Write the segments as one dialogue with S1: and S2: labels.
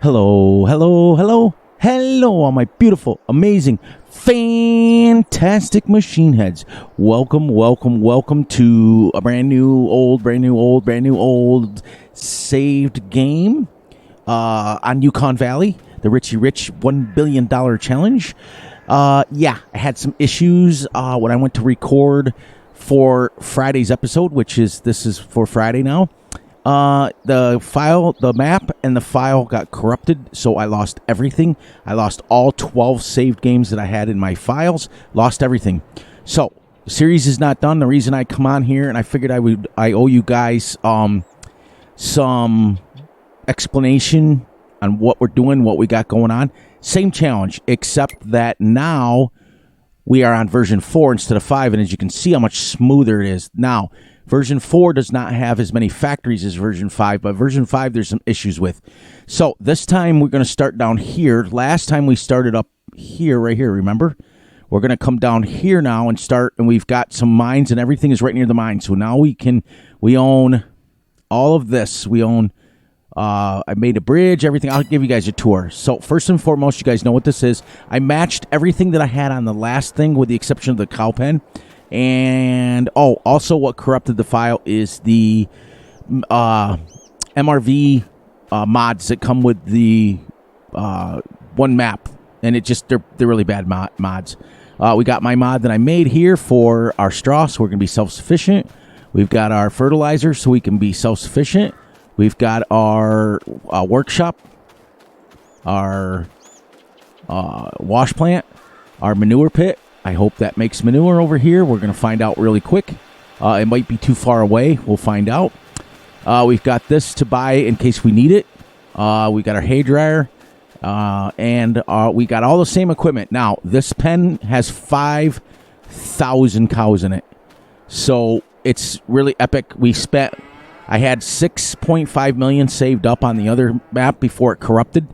S1: Hello, hello, hello, hello, all my beautiful, amazing, fantastic machine heads. Welcome, welcome, welcome to a brand new old saved game on Yukon Valley, the Richie $1 billion challenge. Yeah, I had some issues when I went to record for Friday's episode, this is for Friday now. The map and the file got corrupted, so I lost everything. I lost all 12 saved games that I had in my files, lost everything. So, the series is not done. The reason I come on here, and I figured I owe you guys some explanation on what we're doing, what we got going on. Same challenge, except that now we are on version 4 instead of 5, and as you can see how much smoother it is now. Version 4 does not have as many factories as version 5, but version 5 there's some issues with. So this time we're going to start down here. Last time we started up here, right here, remember? We're going to come down here now and start, and we've got some mines, and everything is right near the mine. So now we own all of this. We own, I made a bridge, everything. I'll give you guys a tour. So first and foremost, you guys know what this is. I matched everything that I had on the last thing with the exception of the cow pen. And, also what corrupted the file is the MRV mods that come with the one map. And they're really bad mods. We got my mod that I made here for our straw, so we're going to be self-sufficient. We've got our fertilizer, so we can be self-sufficient. We've got our workshop, our wash plant, our manure pit. I hope that makes manure over here. We're going to find out really quick. It might be too far away. We'll find out. We've got this to buy in case we need it. We got our hay dryer. And we got all the same equipment. Now, this pen has 5,000 cows in it. So it's really epic. I had 6.5 million saved up on the other map before it corrupted.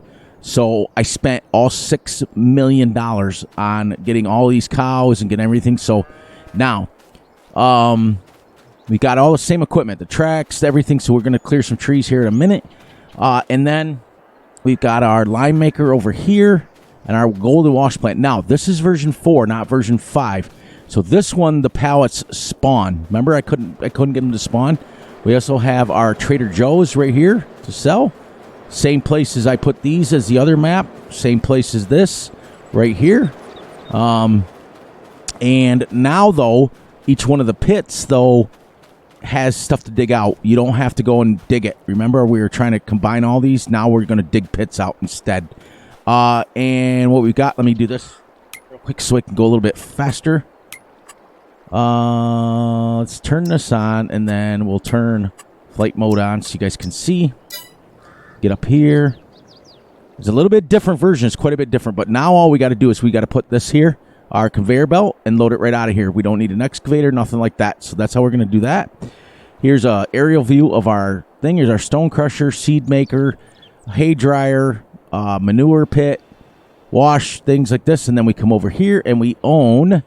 S1: So I spent all $6 million on getting all these cows and getting everything. So now we got all the same equipment, the tracks, everything. So we're going to clear some trees here in a minute. And then we've got our lime maker over here and our golden wash plant. Now, this is version 4, not version 5. So this one, the pallets spawn. Remember, I couldn't get them to spawn. We also have our Trader Joe's right here to sell. Same place as I put these as the other map. Same place as this right here. And now, though, each one of the pits, though, has stuff to dig out. You don't have to go and dig it. Remember, we were trying to combine all these. Now we're going to dig pits out instead. And what we've got, let me do this real quick so I can go a little bit faster. Let's turn this on, and then we'll turn flight mode on so you guys can see. Get up here. It's a little bit different version. It's quite a bit different. But now all we got to do is we got to put this here, our conveyor belt, and load it right out of here. We don't need an excavator, nothing like that. So that's how we're going to do that. Here's an aerial view of our thing. Here's our stone crusher, seed maker, hay dryer, manure pit, wash, things like this. And then we come over here and we own,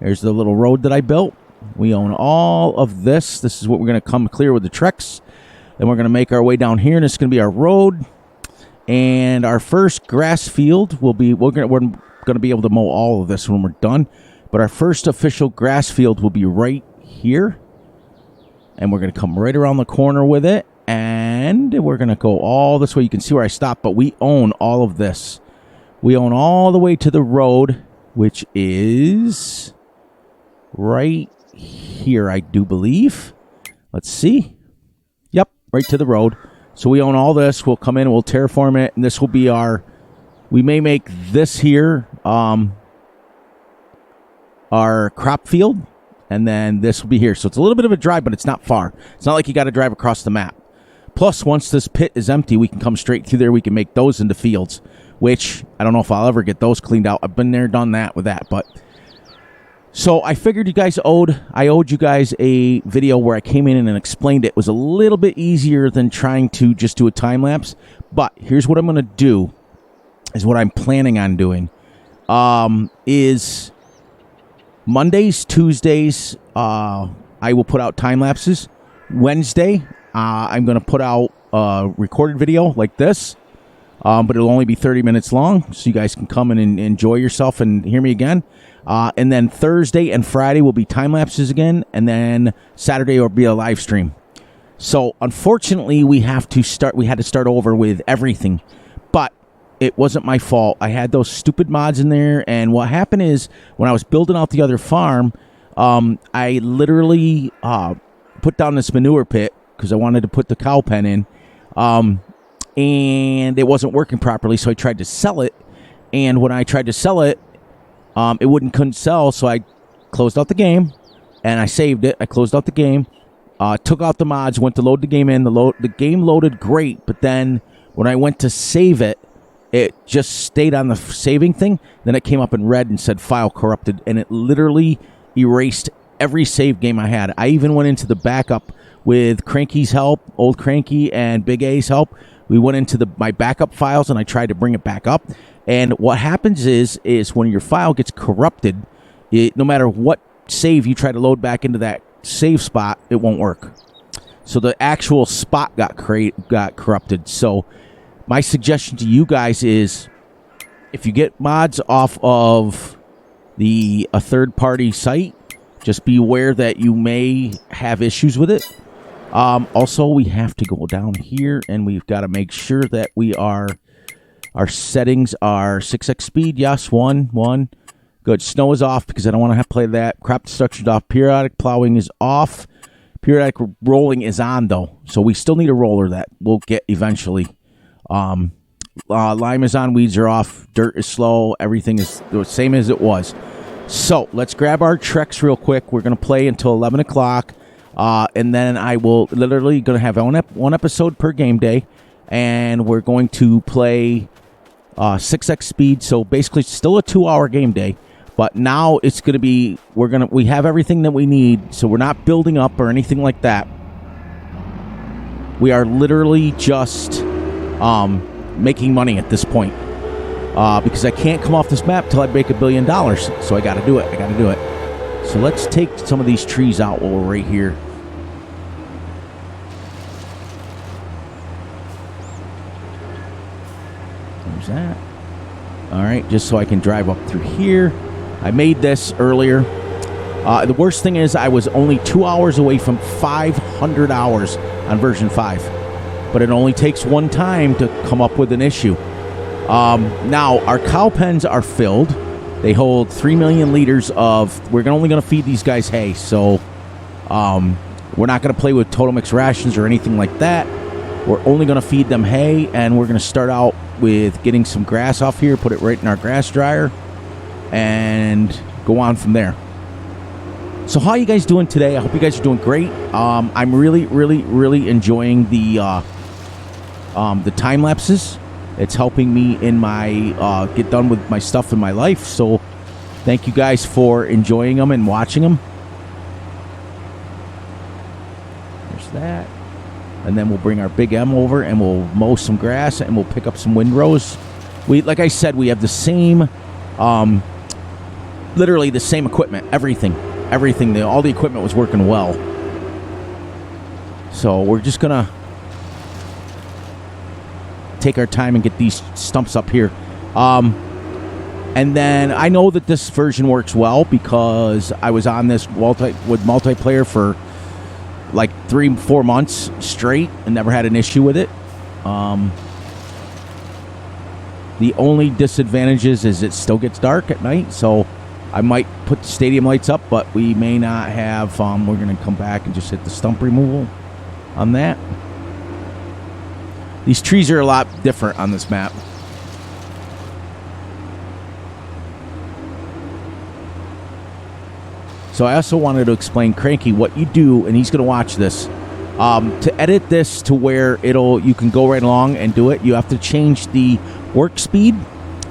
S1: there's the little road that I built. We own all of this. This is what we're going to come clear with the Trex. Then we're going to make our way down here, and it's going to be our road. And our first grass field will be, we're going to be able to mow all of this when we're done. But our first official grass field will be right here. And we're going to come right around the corner with it. And we're going to go all this way. You can see where I stopped, but we own all of this. We own all the way to the road, which is right here, I do believe. Let's see. Right to the road. So we own all this. We'll come in and we'll terraform it, and this will be we may make this here our crop field, and then this will be here. So it's a little bit of a drive, but it's not far. It's not like you got to drive across the map. Plus, once this pit is empty, we can come straight through there. We can make those into fields, which I don't know if I'll ever get those cleaned out. I've been there, done that with that, but so I figured I owed you guys a video where I came in and explained it. It was a little bit easier than trying to just do a time lapse. But here's what I'm going to do, is what I'm planning on doing, is Mondays, Tuesdays, I will put out time lapses. Wednesday, I'm going to put out a recorded video like this. but it'll only be 30 minutes long, so you guys can come and enjoy yourself and hear me again. And then Thursday and Friday will be time lapses again, and then Saturday will be a live stream. So unfortunately, we had to start over with everything, but it wasn't my fault. I had those stupid mods in there, and what happened is when I was building out the other farm, I literally put down this manure pit because I wanted to put the cow pen in, and it wasn't working properly, so I tried to sell it, and when I tried to sell it, it couldn't sell, so I closed out the game, and I saved it. I closed out the game, took out the mods, went to load the game in. The game loaded great, but then when I went to save it, it just stayed on the saving thing. Then it came up in red and said file corrupted, and it literally erased every save game I had. I even went into the backup with Cranky's help, Old Cranky, and Big A's help. We went into my backup files, and I tried to bring it back up. And what happens is when your file gets corrupted, no matter what save you try to load back into that save spot, it won't work. So the actual spot got corrupted. So my suggestion to you guys is, if you get mods off of a third-party site, just be aware that you may have issues with it. Also, we have to go down here, and we've got to make sure that our settings are 6x speed. Yes, 1. Good. Snow is off because I don't want to have to play that. Crop destruction is off. Periodic plowing is off. Periodic rolling is on, though. So we still need a roller that we'll get eventually. Lime is on. Weeds are off. Dirt is slow. Everything is the same as it was. So let's grab our Trex real quick. We're going to play until 11 o'clock. And then I will literally going to have one episode per game day. And we're going to play 6x speed. So basically still a 2-hour game day. But now it's going to be, we have everything that we need. So we're not building up or anything like that. We are literally just making money at this point. Because I can't come off this map till I make $1 billion. So I got to do it. So let's take some of these trees out while we're right here. There's that. All right, just so I can drive up through here. I made this earlier. The worst thing is I was only 2 hours away from 500 hours on version 5. But it only takes one time to come up with an issue. Now, our cow pens are filled. They hold 3 million liters of... We're only going to feed these guys hay, so we're not going to play with total mix rations or anything like that. We're only going to feed them hay, and we're going to start out with getting some grass off here, put it right in our grass dryer, and go on from there. So how are you guys doing today? I hope you guys are doing great. I'm really, really, really enjoying the time lapses. It's helping me in my get done with my stuff in my life. So thank you guys for enjoying them and watching them. There's that. And then we'll bring our Big M over and we'll mow some grass and we'll pick up some windrows. Like I said, we have the same, literally the same equipment, everything. All the equipment was working well. So we're just going to take our time and get these stumps up here. And then I know that this version works well because I was on this with multiplayer for like 3-4 months straight and never had an issue with it. The only disadvantage is it still gets dark at night, so I might put the stadium lights up, but we may not have. We're going to come back and just hit the stump removal on that. These trees are a lot different on this map. So I also wanted to explain, Cranky, what you do, and he's going to watch this. To edit this to where you can go right along and do it, you have to change the work speed,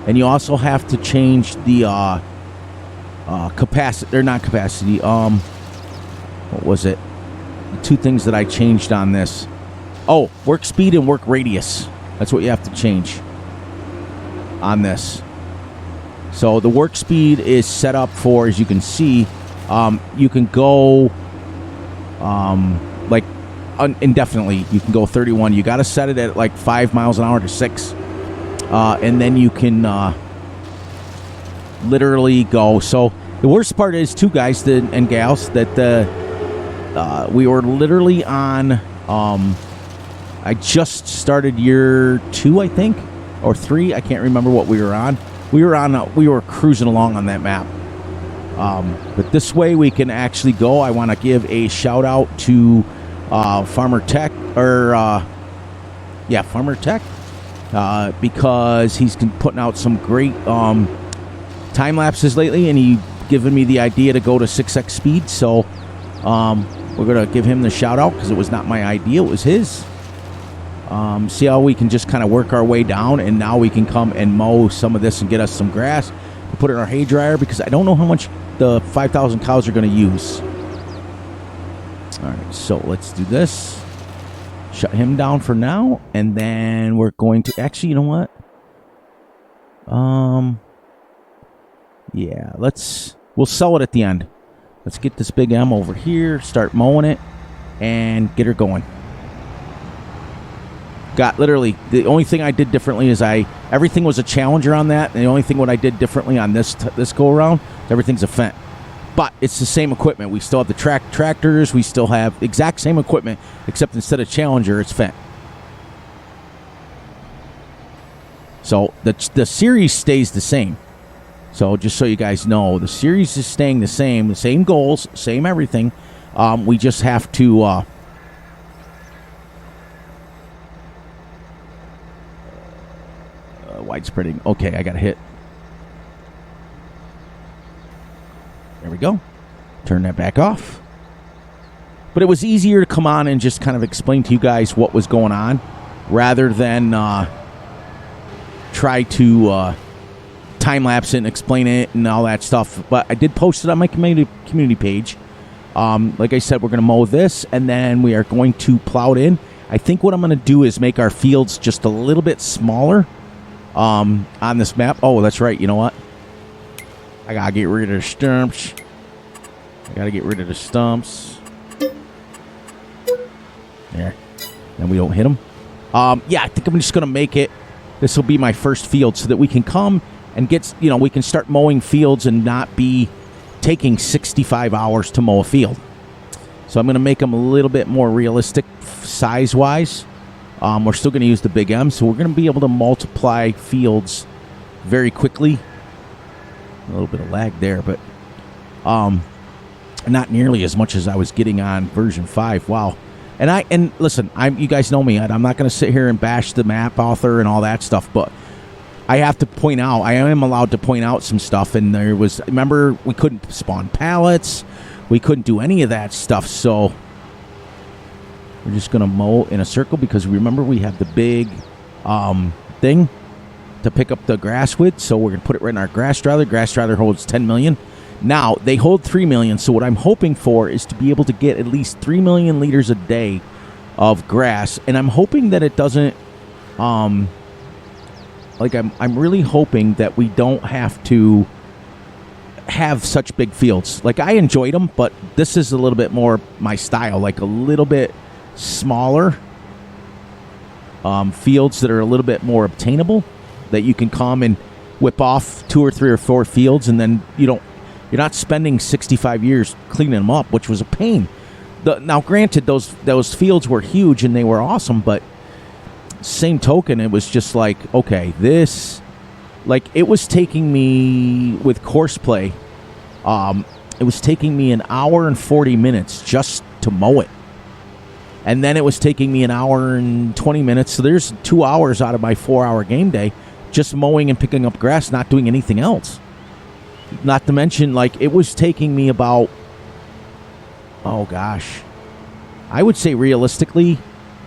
S1: and you also have to change the capacity, or not capacity. What was it? The two things that I changed on this. Oh, work speed and work radius. That's what you have to change on this. So the work speed is set up for, as you can see, you can go like indefinitely. You can go 31. You got to set it at like 5 miles an hour to 6. and then you can literally go. So the worst part is, too, guys and gals, that we were literally on, I just started year 2, I think, or 3. I can't remember what we were on. We were cruising along on that map. But this way we can actually go. I want to give a shout out to Farmer Tech, Farmer Tech, because he's been putting out some great time lapses lately, and he given me the idea to go to 6x speed. So we're gonna give him the shout out because it was not my idea; it was his. See how we can just kind of work our way down, and now we can come and mow some of this and get us some grass to put in our hay dryer, because I don't know how much the 5,000 cows are going to use. All right, so let's do this. Shut him down for now, and then we're going to actually, you know what? Yeah, we'll sell it at the end. Let's get this big M over here, start mowing it, and get her going. Got literally the only thing I did differently is everything was a Challenger on that, and the only thing what I did differently on this go around, everything's a Fendt. But it's the same equipment. We still have the tractors. We still have exact same equipment, except instead of Challenger, it's Fendt. So the series stays the same. So just so you guys know, the series is staying the same goals, same everything. We just have to widespreading. Okay, I got a hit. There we go. Turn that back off. But it was easier to come on and just kind of explain to you guys what was going on, rather than try to time-lapse it and explain it and all that stuff. But I did post it on my community page. Like I said, we're going to mow this, and then we are going to plow it in. I think what I'm going to do is make our fields just a little bit smaller on this map. Oh, that's right. You know what? I got to get rid of the stumps. There. And we don't hit them. Yeah, I think I'm just going to make it. This will be my first field so that we can come and we can start mowing fields and not be taking 65 hours to mow a field. So I'm going to make them a little bit more realistic size-wise. We're still going to use the big M, so we're going to be able to multiply fields very quickly. A little bit of lag there, but not nearly as much as I was getting on version 5. Wow. And listen, you guys know me. I'm not going to sit here and bash the map author and all that stuff, but I have to point out, I am allowed to point out some stuff. And remember, we couldn't spawn pallets. We couldn't do any of that stuff. So we're just going to mow in a circle, because remember, we have the big thing to pick up the grass with. So we're going to put it right in our grass dryler. Grass dryler holds 10 million. Now, they hold 3 million. So what I'm hoping for is to be able to get at least 3 million liters a day of grass. And I'm hoping that it doesn't, I'm really hoping that we don't have to have such big fields. Like, I enjoyed them, but this is a little bit more my style, like a little bit smaller fields that are a little bit more obtainable, that you can come and whip off 2 or 3 or 4 fields, and then you're not spending 65 years cleaning them up, which was a pain. Now, granted, those fields were huge and they were awesome, but same token, it was just like, okay, it was taking me with course play. It was taking me an hour and 40 minutes just to mow it. And then it was taking me an hour and 20 minutes. So there's 2 hours out of my 4-hour game day just mowing and picking up grass, not doing anything else. Not to mention, it was taking me about, oh gosh, I would say realistically,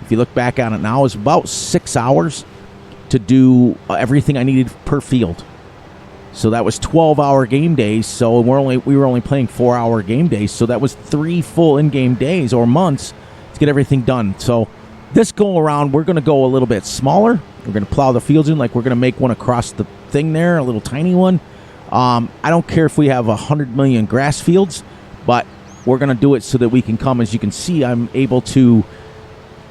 S1: if you look back on it now, it was about 6 hours to do everything I needed per field. So that was 12-hour game days. So we were only playing 4-hour game days. So that was 3 full in-game days or months to get everything done. So this go around, we're going to go a little bit smaller. We're going to plow the fields in, we're going to make one across the thing there, a little tiny one. I don't care if we have 100 million grass fields, but we're going to do it so that we can come. As you can see, I'm able to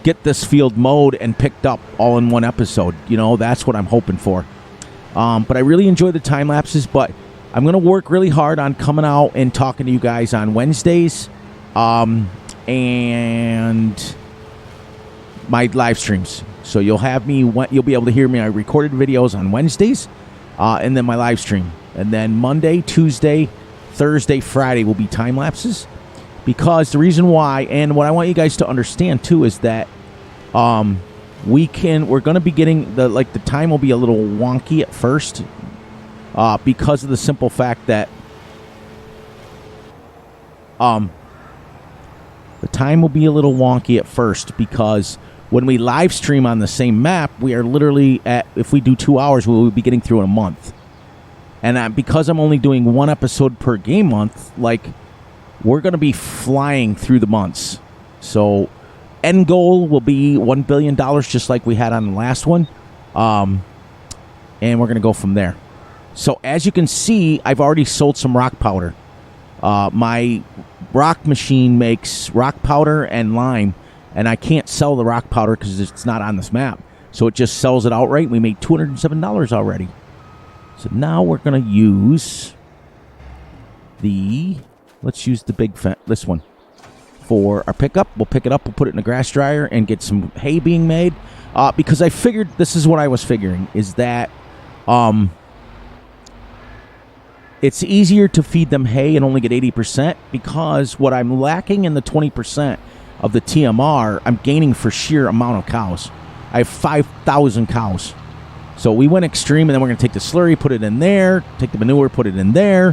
S1: get this field mowed and picked up all in one episode. You know, that's what I'm hoping for. But I really enjoy the time lapses, but I'm going to work really hard on coming out and talking to you guys on Wednesdays and my live streams. So you'll be able to hear me. I recorded videos on Wednesdays and then my live stream. And then Monday, Tuesday, Thursday, Friday will be time lapses. Because the reason why, and what I want you guys to understand too, is that we're going to be getting the time will be a little wonky at first because of the simple fact that the time will be a little wonky at first because when we live stream on the same map, we are literally if we do 2 hours, we will be getting through in a month. And because I'm only doing one episode per game month, we're going to be flying through the months. So end goal will be $1 billion, just like we had on the last one. And we're going to go from there. So as you can see, I've already sold some rock powder. My rock machine makes rock powder and lime, and I can't sell the rock powder because it's not on this map. So it just sells it outright. We made $207 already. So now we're going to use let's use the big this one for our pickup. We'll pick it up, we'll put it in a grass dryer and get some hay being made. Because I figured, this is what I was figuring, is that it's easier to feed them hay and only get 80% because what I'm lacking in the 20% of the TMR, I'm gaining for sheer amount of cows. I have 5,000 cows. So we went extreme, and then we're going to take the slurry, put it in there, take the manure, put it in there.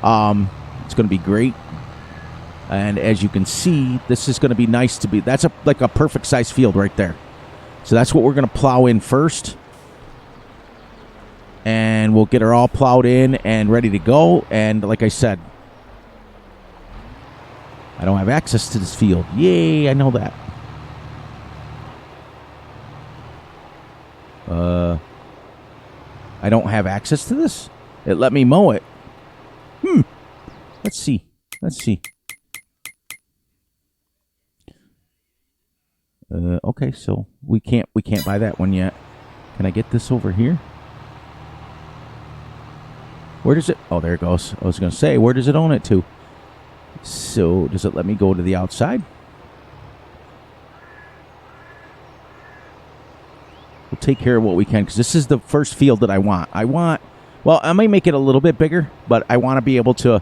S1: It's going to be great. And as you can see, this is going to be nice to be. That's like a perfect size field right there. So that's what we're going to plow in first. And we'll get her all plowed in and ready to go. And like I said, I don't have access to this field. Yay, I know that. I don't have access to this? It let me mow it. Let's see. Okay, so we can't buy that one yet. Can I get this over here? Where does it? Oh, there it goes. I was going to say, where does it own it to? So, does it let me go to the outside? We'll take care of what we can, because this is the first field that I want. Well, I might make it a little bit bigger, but I want to be able to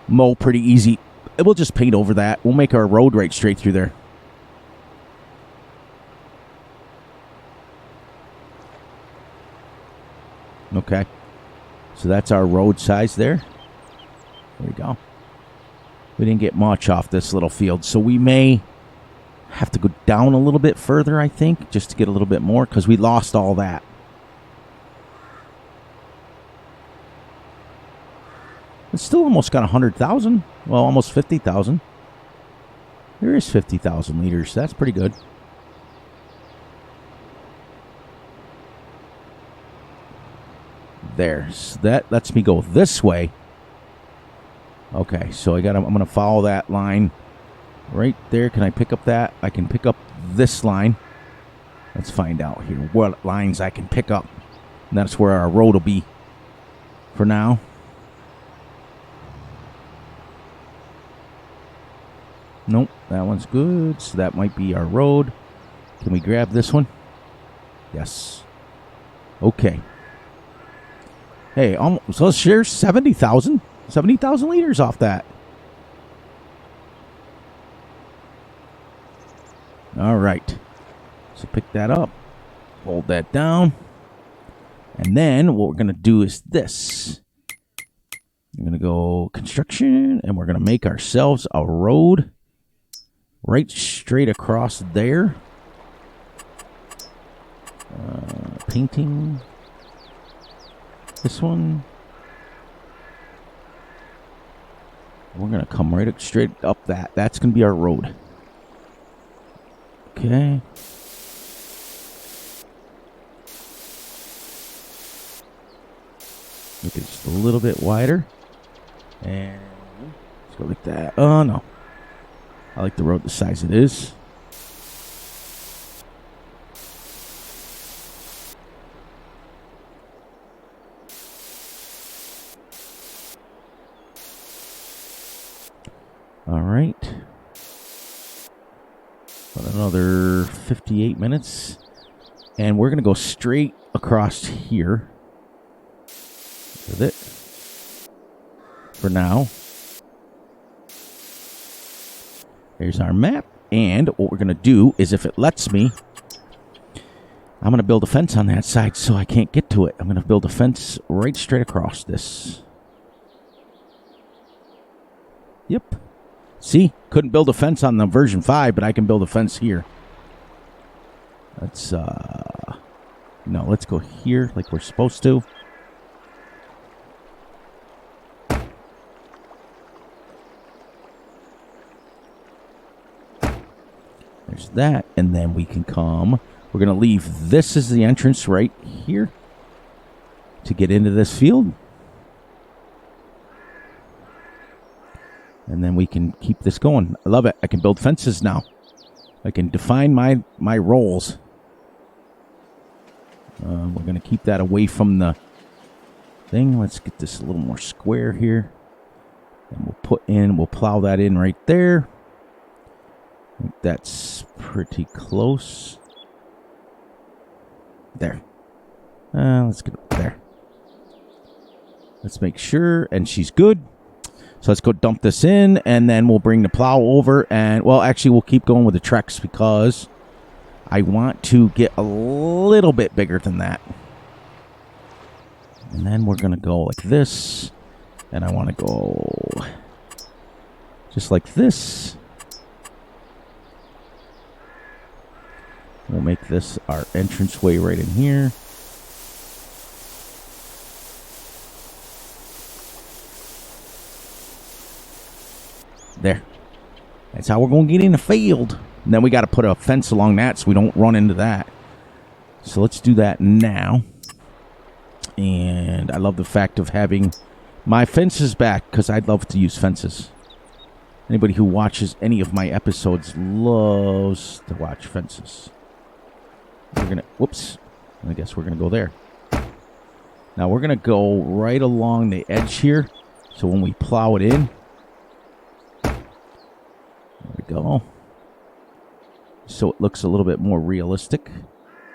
S1: mow pretty easy. We'll just paint over that. We'll make our road right straight through there. Okay. So that's our road size there. There we go. We didn't get much off this little field, so we may have to go down a little bit further, I think, just to get a little bit more, because we lost all that. It's still almost got 100,000. Well, almost 50,000. There is 50,000 liters. That's pretty good. There. So that lets me go this way. Okay, so I'm going to follow that line right there. Can I pick up that? I can pick up this line. Let's find out here what lines I can pick up. And that's where our road will be for now. Nope, that one's good. So that might be our road. Can we grab this one? Yes. Okay. Hey, so let's share 70,000 liters off that. All right. So pick that up. Hold that down. And then what we're going to do is this. We're going to go construction, and we're going to make ourselves a road right straight across there. Painting. This one. We're going to come right straight up that. That's going to be our road. Okay. Make it just a little bit wider. And let's go like that. Oh, no. I like the road the size it is. All right. About another 58 minutes. And we're going to go straight across here with it for now. There's our map. And what we're going to do is, if it lets me, I'm going to build a fence on that side so I can't get to it. I'm going to build a fence right straight across this. Yep. See? Couldn't build a fence on the version 5, but I can build a fence here. Let's, no, let's go here like we're supposed to. There's that, and then we can come. We're going to leave this as the entrance right here to get into this field. And then we can keep this going. I love it. I can build fences now. I can define my roles. We're going to keep that away from the thing. Let's get this a little more square here. And we'll plow that in right there. I think that's pretty close. There. Let's get up there. Let's make sure, and she's good. So let's go dump this in, and then we'll bring the plow over, and, well, actually, we'll keep going with the Trex because I want to get a little bit bigger than that. And then we're going to go like this, and I want to go just like this. We'll make this our entranceway right in here. There. That's how we're going to get in the field. And then we got to put a fence along that so we don't run into that. So let's do that now. And I love the fact of having my fences back because I'd love to use fences. Anybody who watches any of my episodes loves to watch fences. We're going to, whoops, I guess we're going to go there. Now we're going to go right along the edge here. So when we plow it in, there we go. So it looks a little bit more realistic.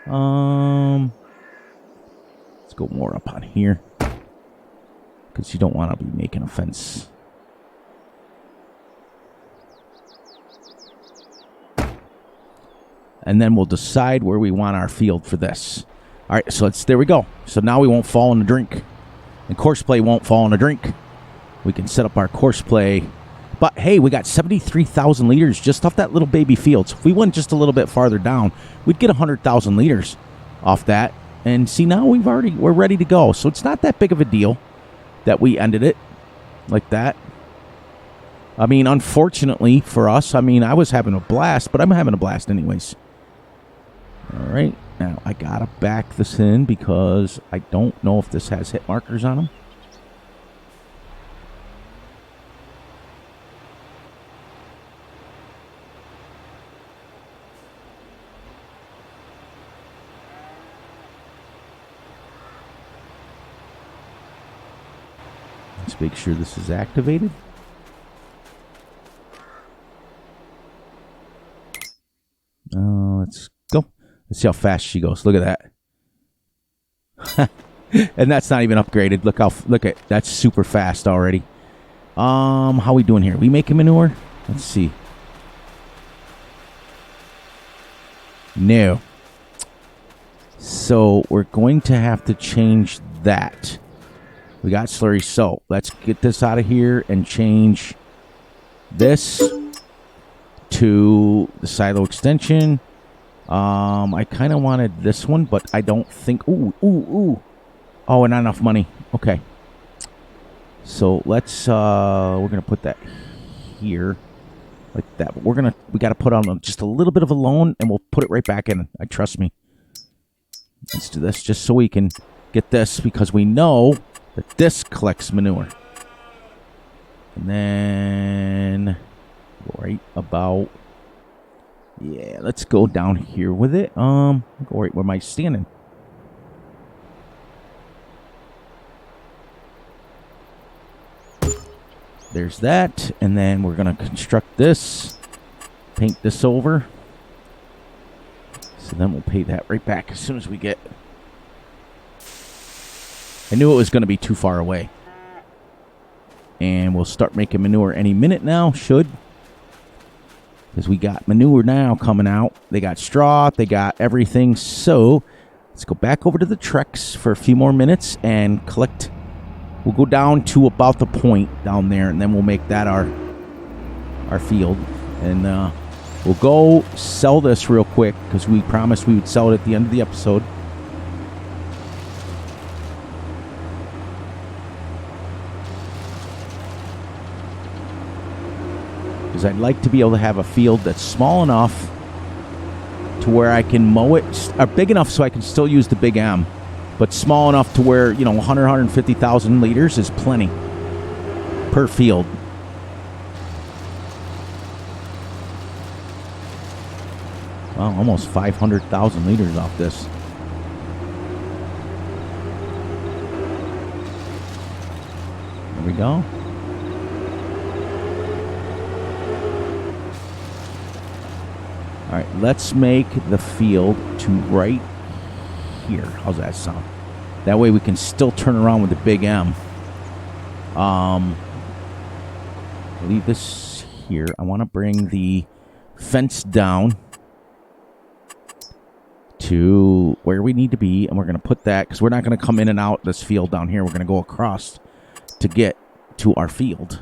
S1: Let's go more up on here. Because you don't want to be making a fence. And then we'll decide where we want our field for this. All right, so there we go. So now we won't fall in the drink. And course play won't fall in the drink. We can set up our course play. But, hey, we got 73,000 liters just off that little baby field. So if we went just a little bit farther down, we'd get 100,000 liters off that. And see, now we're ready to go. So it's not that big of a deal that we ended it like that. I mean, unfortunately for us, I mean, I was having a blast, but I'm having a blast anyways. All right, now I gotta back this in because I don't know if this has hit markers on them. Let's make sure this is activated. Let's go. Let's see how fast she goes. Look at that. And that's not even upgraded. Look at that's super fast already. How we doing here? We making manure? Let's see. No. So we're going to have to change that. We got slurry. So let's get this out of here and change this to the silo extension. I kind of wanted this one, but I don't think... Ooh. Oh, not enough money. Okay. So let's... we're going to put that here. Like that. But we got to put on just a little bit of a loan, and we'll put it right back in. Trust me. Let's do this just so we can get this, because we know that this collects manure. And then... right about... yeah, let's go down here with it. Go right where am I standing? There's that. And then we're going to construct this. Paint this over. So then we'll pay that right back as soon as we get... I knew it was going to be too far away. And we'll start making manure any minute now. Should. Because we got manure now coming out. They got straw. They got everything. So let's go back over to the Trex for a few more minutes and collect. We'll go down to about the point down there. And then we'll make that our field. And we'll go sell this real quick. Because we promised we would sell it at the end of the episode. I'd like to be able to have a field that's small enough to where I can mow it, or big enough so I can still use the big M, but small enough to where, 150,000 liters is plenty per field. Well, almost 500,000 liters off this. There we go. All right, let's make the field to right here. How's that sound? That way we can still turn around with the big M. Leave this here. I want to bring the fence down to where we need to be, and we're going to put that, because we're not going to come in and out this field down here. We're going to go across to get to our field,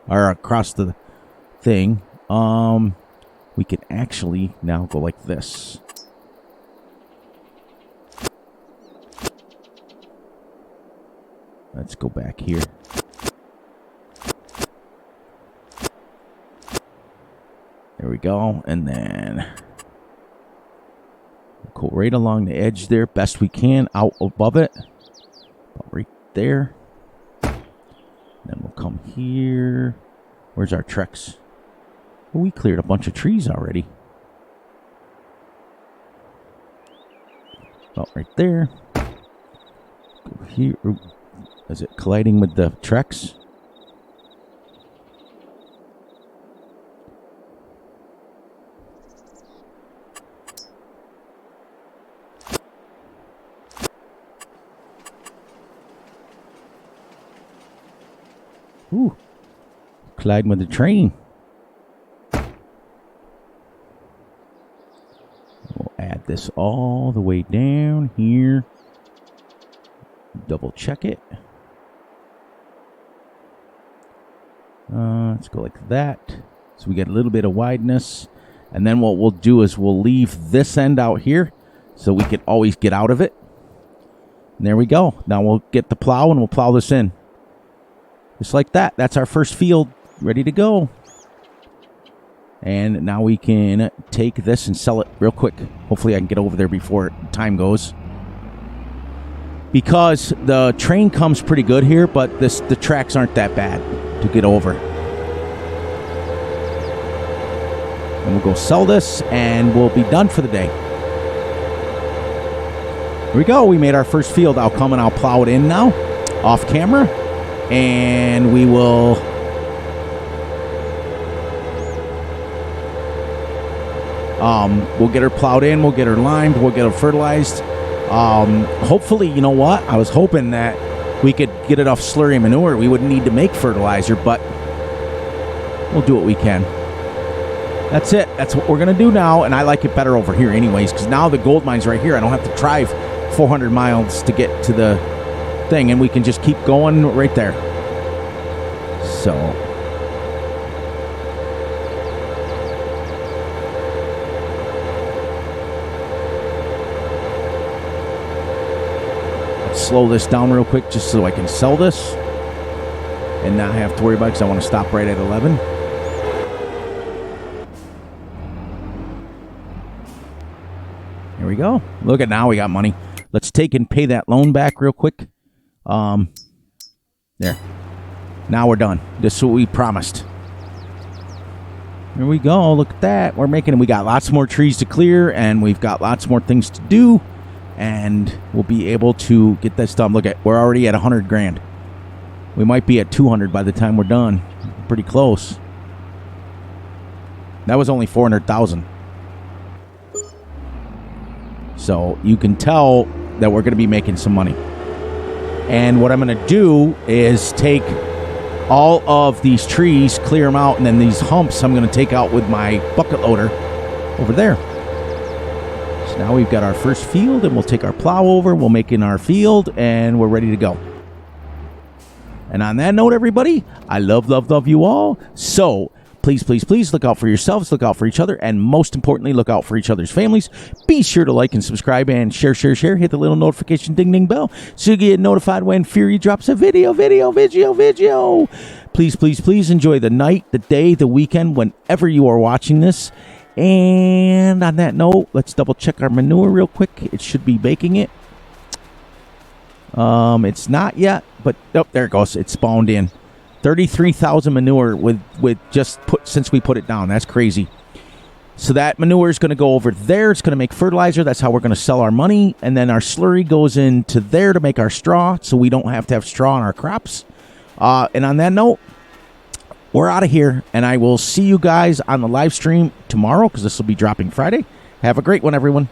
S1: or across the thing. We can actually now go like this. Let's go back here. There we go. And then go right along the edge there, best we can, out above it. About right there. Then we'll come here. Where's our Trex? Well, we cleared a bunch of trees already. Oh, right there. Go here. Ooh. Is it colliding with the Trex? Ooh. Colliding with the train. Add this all the way down here. Double check it. Let's go like that. So we get a little bit of wideness. And then what we'll do is we'll leave this end out here so we can always get out of it. And there we go. Now we'll get the plow and we'll plow this in. Just like that. That's our first field ready to go. And now we can take this and sell it real quick. Hopefully I can get over there before time goes. Because the train comes pretty good here, but the tracks aren't that bad to get over. And we'll go sell this and we'll be done for the day. Here we go. We made our first field. I'll come and I'll plow it in now off camera. And we will... we'll get her plowed in, we'll get her limed, we'll get her fertilized. Hopefully, you know what? I was hoping that we could get it off slurry manure. We wouldn't need to make fertilizer, but we'll do what we can. That's it. That's what we're going to do now, and I like it better over here anyways, because now the gold mine's right here. I don't have to drive 400 miles to get to the thing, and we can just keep going right there. So... slow this down real quick just so I can sell this and not have to worry about it because I want to stop right at 11. Here we go. Look at now we got money. Let's take and pay that loan back real quick. There. Now we're done. This is what we promised. Here we go. Look at that. We're making it. We got lots more trees to clear and we've got lots more things to do. And we'll be able to get this done. Look at, we're already at 100 grand. We might be at 200 by the time we're done. pretty close. That was only 400,000. So you can tell that we're going to be making some money. And what I'm going to do is take all of these trees, clear them out, and then these humps I'm going to take out with my bucket loader over there. So now we've got our first field, and we'll take our plow over, we'll make in our field, and we're ready to go. And on that note, everybody, I love you all. So please, please, please look out for yourselves, look out for each other, and most importantly, look out for each other's families. Be sure to like and subscribe and share. Hit the little notification ding bell so you get notified when Fury drops a video. Please, please, please enjoy the night, the day, the weekend, whenever you are watching this. And on that note, let's double check our manure real quick. It should be baking it. It's not yet, but oh, there it goes. It spawned in 33,000 manure with since we put it down. That's crazy. So that manure is going to go over there. It's going to make fertilizer. That's how we're going to sell our money. And then our slurry goes into there to make our straw, so we don't have to have straw on our crops. And on that note, we're out of here, and I will see you guys on the live stream tomorrow because this will be dropping Friday. Have a great one, everyone.